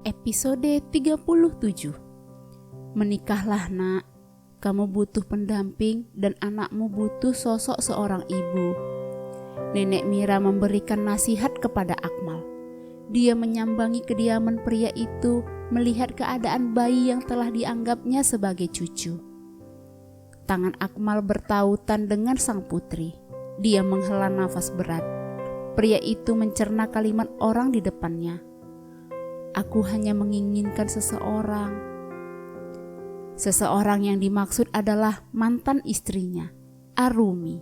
Episode 37. Menikahlah nak, kamu butuh pendamping dan anakmu butuh sosok seorang ibu. Nenek Mira memberikan nasihat kepada Akmal. Dia menyambangi kediaman pria itu melihat keadaan bayi yang telah dianggapnya sebagai cucu. Tangan Akmal bertautan dengan sang putri. Dia menghela nafas berat. Pria itu mencerna kalimat orang di depannya. Aku hanya menginginkan seseorang. Seseorang yang dimaksud adalah mantan istrinya, Arumi.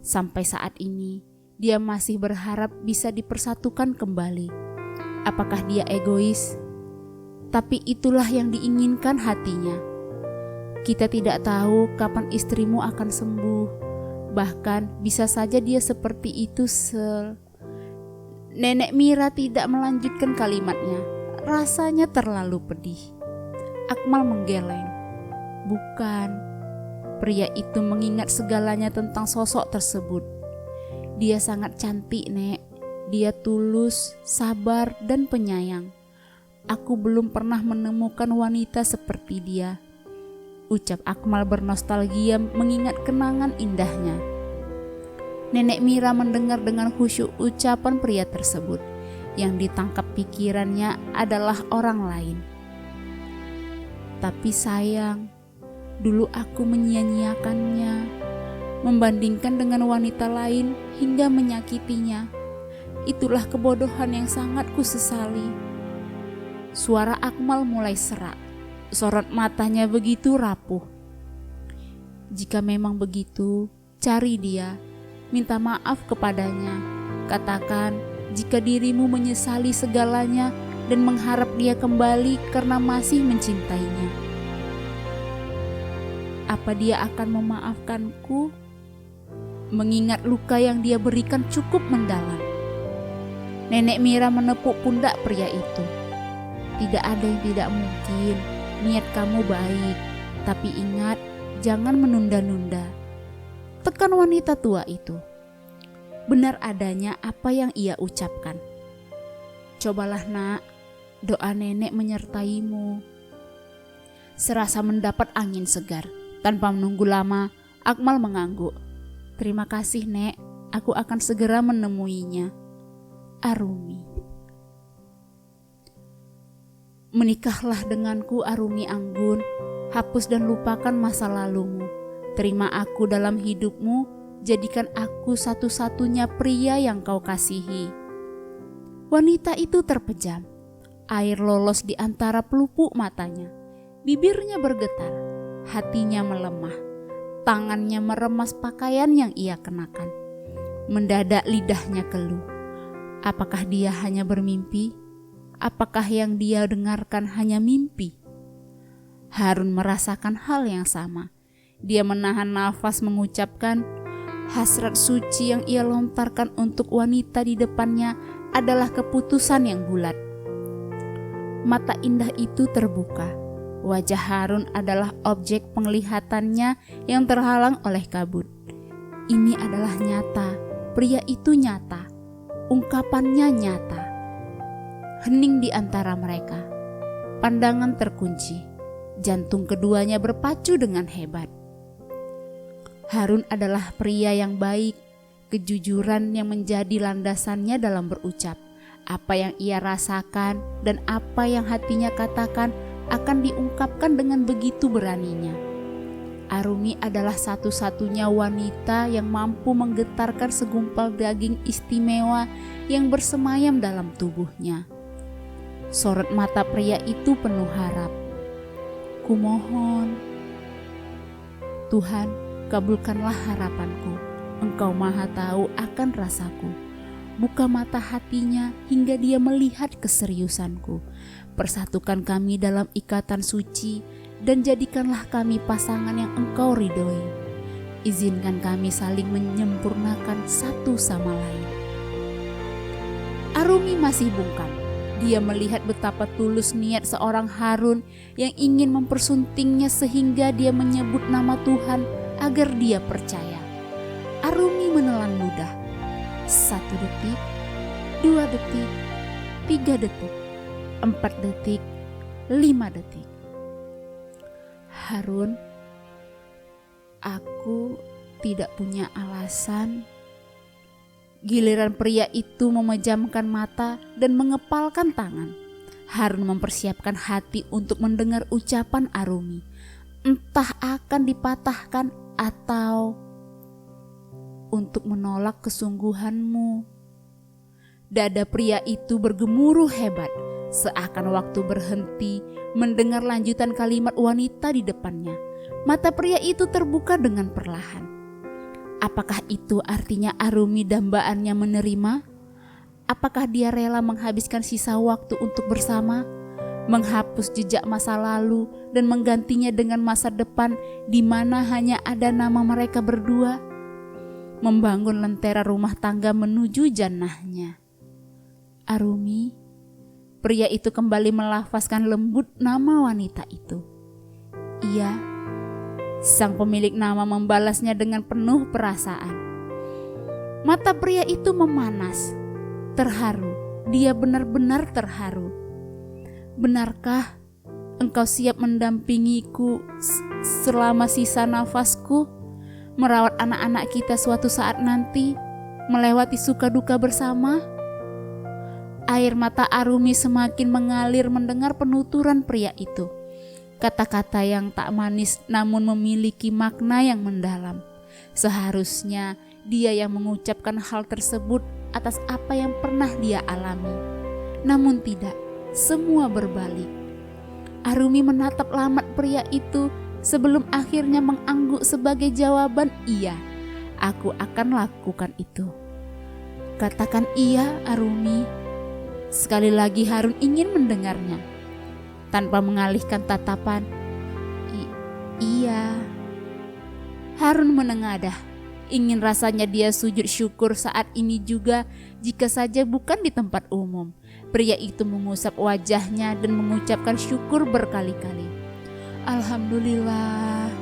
Sampai saat ini, dia masih berharap bisa dipersatukan kembali. Apakah dia egois? Tapi itulah yang diinginkan hatinya. Kita tidak tahu kapan istrimu akan sembuh. Bahkan bisa saja dia seperti itu Nenek Mira tidak melanjutkan kalimatnya. Rasanya terlalu pedih. Akmal menggeleng. Bukan. Pria itu mengingat segalanya tentang sosok tersebut. Dia sangat cantik, Nek. Dia tulus, sabar, dan penyayang. Aku belum pernah menemukan wanita seperti dia. Ucap Akmal bernostalgia mengingat kenangan indahnya. Nenek Mira mendengar dengan khusyuk ucapan pria tersebut. Yang ditangkap pikirannya adalah orang lain. Tapi sayang, dulu aku menyia-nyiakannya, membandingkan dengan wanita lain hingga menyakitinya. Itulah kebodohan yang sangat kusesali. Suara Akmal mulai serak. Sorot matanya begitu rapuh. Jika memang begitu, cari dia. Minta maaf kepadanya. Katakan jika dirimu menyesali segalanya dan mengharap dia kembali karena masih mencintainya. Apa dia akan memaafkanku? Mengingat luka yang dia berikan cukup mendalam. Nenek Mira menepuk pundak pria itu. Tidak ada yang tidak mungkin. Niat kamu baik, tapi ingat jangan menunda-nunda. Tekan wanita tua itu. Benar adanya apa yang ia ucapkan. Cobalah nak, doa nenek menyertaimu. Serasa mendapat angin segar. Tanpa menunggu lama, Akmal mengangguk. Terima kasih nek, aku akan segera menemuinya. Arumi. Menikahlah denganku Arumi Anggun. Hapus dan lupakan masa lalumu. Terima aku dalam hidupmu, jadikan aku satu-satunya pria yang kau kasihi. Wanita itu terpejam. Air lolos di antara pelupuk matanya. Bibirnya bergetar, hatinya melemah. Tangannya meremas pakaian yang ia kenakan. Mendadak lidahnya keluh. Apakah dia hanya bermimpi? Apakah yang dia dengarkan hanya mimpi? Harun merasakan hal yang sama. Dia menahan nafas mengucapkan, hasrat suci yang ia lontarkan untuk wanita di depannya adalah keputusan yang bulat. Mata indah itu terbuka. Wajah Harun adalah objek penglihatannya yang terhalang oleh kabut. Ini adalah nyata. Pria itu nyata. Ungkapannya nyata. Hening di antara mereka. Pandangan terkunci. Jantung keduanya berpacu dengan hebat. Harun adalah pria yang baik, kejujuran yang menjadi landasannya dalam berucap. Apa yang ia rasakan dan apa yang hatinya katakan akan diungkapkan dengan begitu beraninya. Arumi adalah satu-satunya wanita yang mampu menggetarkan segumpal daging istimewa yang bersemayam dalam tubuhnya. Sorot mata pria itu penuh harap. Kumohon, Tuhan, kabulkanlah harapanku. Engkau maha tahu akan rasaku. Buka mata hatinya hingga dia melihat keseriusanku. Persatukan kami dalam ikatan suci dan jadikanlah kami pasangan yang engkau ridhoi. Izinkan kami saling menyempurnakan satu sama lain. Arumi masih bungkam. Dia melihat betapa tulus niat seorang Harun yang ingin mempersuntingnya sehingga dia menyebut nama Tuhan agar dia percaya. Arumi menelan ludah. 1 detik, 2 detik, 3 detik. 4 detik, 5 detik. Harun, aku tidak punya alasan. Giliran pria itu memejamkan mata dan mengepalkan tangan. Harun mempersiapkan hati untuk mendengar ucapan Arumi. Entah akan dipatahkan atau untuk menolak kesungguhanmu. Dada pria itu bergemuruh hebat, seakan waktu berhenti mendengar lanjutan kalimat wanita di depannya. Mata pria itu terbuka dengan perlahan. Apakah itu artinya Arumi dambaannya menerima? Apakah dia rela menghabiskan sisa waktu untuk bersama, menghapus jejak masa lalu dan menggantinya dengan masa depan di mana hanya ada nama mereka berdua? Membangun lentera rumah tangga menuju jannahnya. Arumi, pria itu kembali melafazkan lembut nama wanita itu. Iya. Sang pemilik nama membalasnya dengan penuh perasaan. Mata pria itu memanas, terharu. Dia benar-benar terharu. Benarkah engkau siap mendampingiku selama sisa nafasku, merawat anak-anak kita suatu saat nanti, melewati suka duka bersama? Air mata Arumi semakin mengalir mendengar penuturan pria itu. Kata-kata yang tak manis namun memiliki makna yang mendalam. Seharusnya dia yang mengucapkan hal tersebut atas apa yang pernah dia alami. Namun tidak, semua berbalik. Arumi menatap lamat pria itu sebelum akhirnya mengangguk sebagai jawaban iya. Aku akan lakukan itu. Katakan iya, Arumi. Sekali lagi Harun ingin mendengarnya. Tanpa mengalihkan tatapan, iya. Harun menengadah. Ingin rasanya dia sujud syukur saat ini juga, jika saja bukan di tempat umum. Pria itu mengusap wajahnya dan mengucapkan syukur berkali-kali. Alhamdulillah.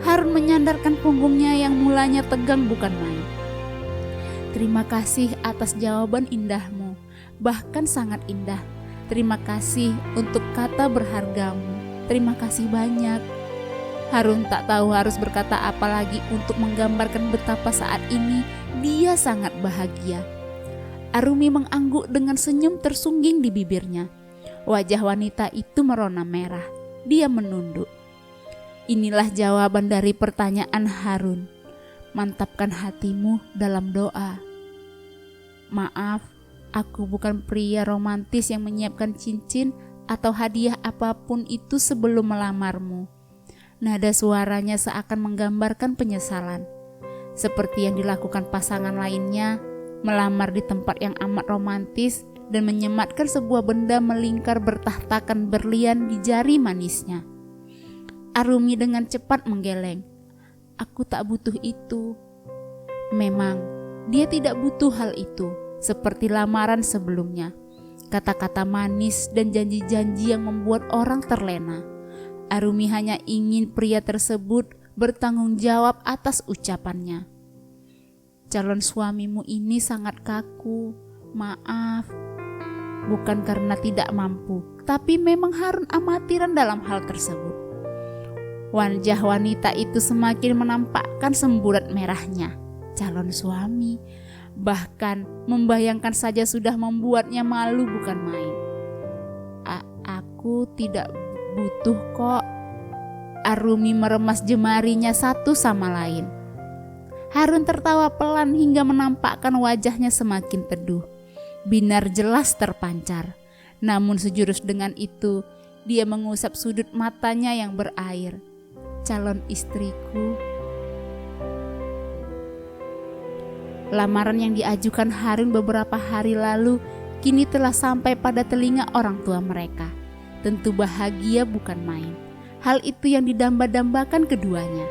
Harun menyandarkan punggungnya yang mulanya tegang bukan main. Terima kasih atas jawaban indahmu, bahkan sangat indah. Terima kasih untuk kata berhargamu. Terima kasih banyak. Harun tak tahu harus berkata apa lagi untuk menggambarkan betapa saat ini dia sangat bahagia. Arumi mengangguk dengan senyum tersungging di bibirnya. Wajah wanita itu merona merah. Dia menunduk. Inilah jawaban dari pertanyaan Harun. Mantapkan hatimu dalam doa. Maaf, aku bukan pria romantis yang menyiapkan cincin atau hadiah apapun itu sebelum melamarmu. Nada suaranya seakan menggambarkan penyesalan. Seperti yang dilakukan pasangan lainnya, melamar di tempat yang amat romantis dan menyematkan sebuah benda melingkar bertahtakan berlian di jari manisnya. Arumi dengan cepat menggeleng. Aku tak butuh itu. Memang, dia tidak butuh hal itu. Seperti lamaran sebelumnya, kata-kata manis dan janji-janji yang membuat orang terlena. Arumi hanya ingin pria tersebut bertanggung jawab atas ucapannya. Calon suamimu ini sangat kaku, maaf. Bukan karena tidak mampu, tapi memang Harun amatiran dalam hal tersebut. Wajah wanita itu semakin menampakkan semburat merahnya. Calon suami, bahkan membayangkan saja sudah membuatnya malu bukan main. Aku tidak butuh kok. Arumi meremas jemarinya satu sama lain. Harun tertawa pelan hingga menampakkan wajahnya semakin teduh. Binar jelas terpancar. Namun sejurus dengan itu, dia mengusap sudut matanya yang berair. Calon istriku. Lamaran yang diajukan Harun beberapa hari lalu kini telah sampai pada telinga orang tua mereka. Tentu bahagia bukan main. Hal itu yang didamba-dambakan keduanya.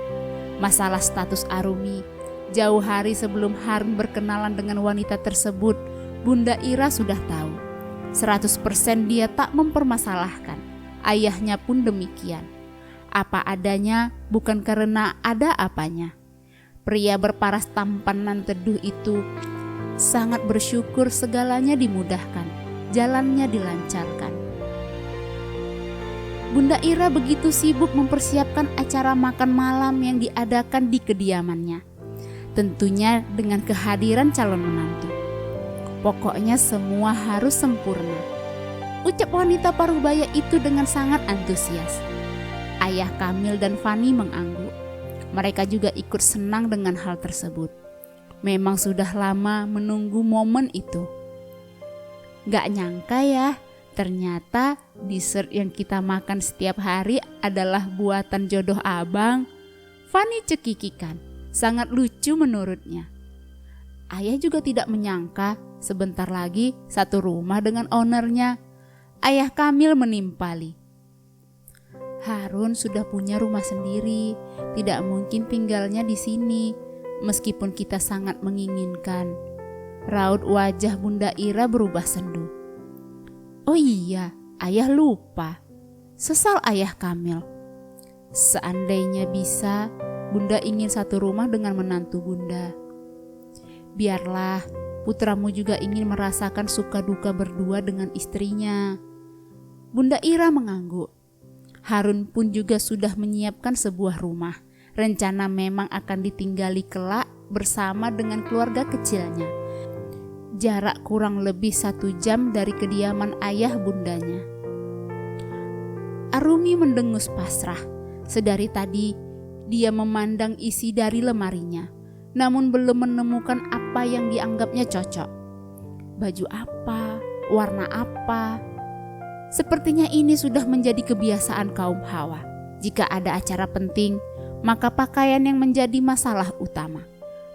Masalah status Arumi, jauh hari sebelum Harun berkenalan dengan wanita tersebut, Bunda Ira sudah tahu. 100% dia tak mempermasalahkan. Ayahnya pun demikian. Apa adanya, bukan karena ada apanya. Pria berparas tampan nan teduh itu sangat bersyukur segalanya dimudahkan, jalannya dilancarkan. Bunda Ira begitu sibuk mempersiapkan acara makan malam yang diadakan di kediamannya. Tentunya dengan kehadiran calon menantu. Pokoknya semua harus sempurna, ucap wanita parubaya itu dengan sangat antusias. Ayah Kamil dan Fani mengangguk. Mereka juga ikut senang dengan hal tersebut. Memang sudah lama menunggu momen itu. Gak nyangka ya, ternyata dessert yang kita makan setiap hari adalah buatan jodoh abang. Fani cekikikan, sangat lucu menurutnya. Ayah juga tidak menyangka sebentar lagi satu rumah dengan ownernya. Ayah Kamil menimpali. Harun sudah punya rumah sendiri, tidak mungkin tinggalnya di sini, meskipun kita sangat menginginkan. Raut wajah Bunda Ira berubah sendu. Oh iya, ayah lupa. Sesal ayah Kamil. Seandainya bisa, Bunda ingin satu rumah dengan menantu Bunda. Biarlah, putramu juga ingin merasakan suka duka berdua dengan istrinya. Bunda Ira mengangguk. Harun pun juga sudah menyiapkan sebuah rumah. Rencana memang akan ditinggali kelak bersama dengan keluarga kecilnya. Jarak kurang lebih 1 jam dari kediaman ayah bundanya. Arumi mendengus pasrah. Sedari tadi dia memandang isi dari lemarinya, namun belum menemukan apa yang dianggapnya cocok. Baju apa, warna apa. Sepertinya ini sudah menjadi kebiasaan kaum Hawa. Jika ada acara penting, maka pakaian yang menjadi masalah utama.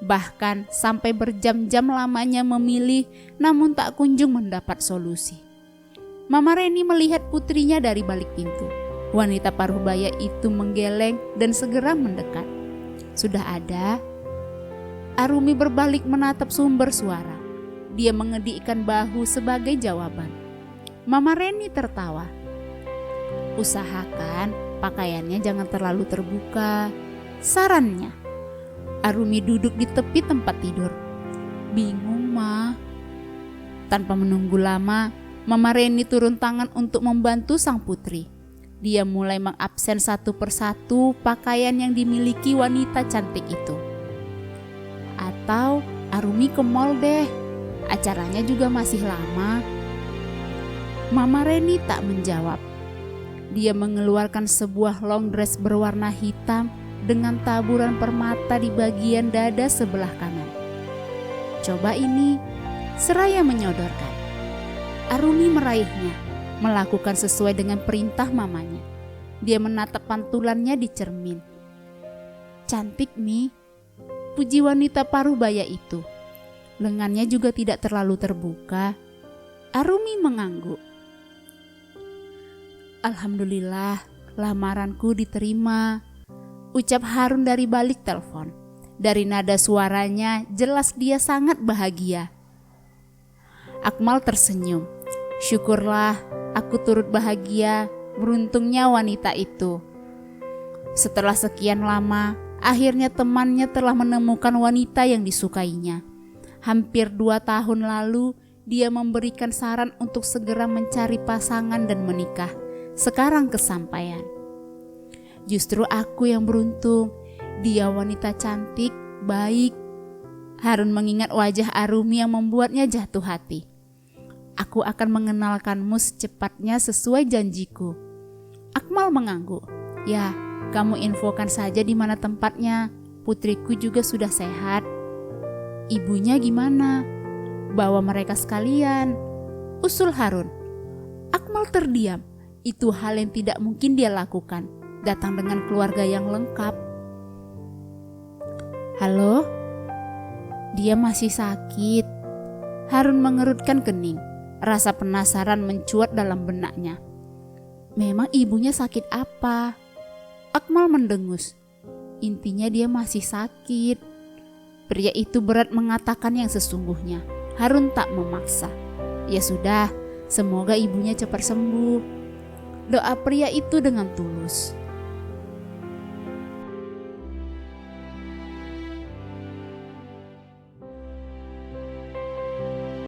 Bahkan sampai berjam-jam lamanya memilih, namun tak kunjung mendapat solusi. Mama Reni melihat putrinya dari balik pintu. Wanita parubaya itu menggeleng dan segera mendekat. Sudah ada? Arumi berbalik menatap sumber suara. Dia mengedikkan bahu sebagai jawaban. Mama Reni tertawa. Usahakan pakaiannya jangan terlalu terbuka, sarannya. Arumi duduk di tepi tempat tidur. Bingung, Ma. Tanpa menunggu lama, Mama Reni turun tangan untuk membantu sang putri. Dia mulai mengabsen satu persatu pakaian yang dimiliki wanita cantik itu. Atau Arumi ke mall deh, acaranya juga masih lama. Mama Reni tak menjawab. Dia mengeluarkan sebuah long dress berwarna hitam dengan taburan permata di bagian dada sebelah kanan. Coba ini, seraya menyodorkan. Arumi meraihnya, melakukan sesuai dengan perintah mamanya. Dia menatap pantulannya di cermin. Cantik nih, puji wanita parubaya itu. Lengannya juga tidak terlalu terbuka. Arumi mengangguk. Alhamdulillah, lamaranku diterima, ucap Harun dari balik telepon. Dari nada suaranya jelas dia sangat bahagia. Akmal tersenyum. Syukurlah aku turut bahagia, beruntungnya wanita itu. Setelah sekian lama, akhirnya temannya telah menemukan wanita yang disukainya. Hampir 2 tahun lalu, dia memberikan saran untuk segera mencari pasangan dan menikah. Sekarang kesampaian. Justru aku yang beruntung. Dia wanita cantik, baik. Harun mengingat wajah Arumi yang membuatnya jatuh hati. Aku akan mengenalkanmu secepatnya sesuai janjiku. Akmal mengangguk. Ya, kamu infokan saja di mana tempatnya. Putriku juga sudah sehat. Ibunya gimana? Bawa mereka sekalian, usul Harun. Akmal terdiam. Itu hal yang tidak mungkin dia lakukan. Datang dengan keluarga yang lengkap. Halo? Dia masih sakit. Harun mengerutkan kening. Rasa penasaran mencuat dalam benaknya. Memang ibunya sakit apa? Akmal mendengus. Intinya dia masih sakit. Pria itu berat mengatakan yang sesungguhnya. Harun tak memaksa. Ya sudah, semoga ibunya cepat sembuh. Doa pria itu dengan tulus.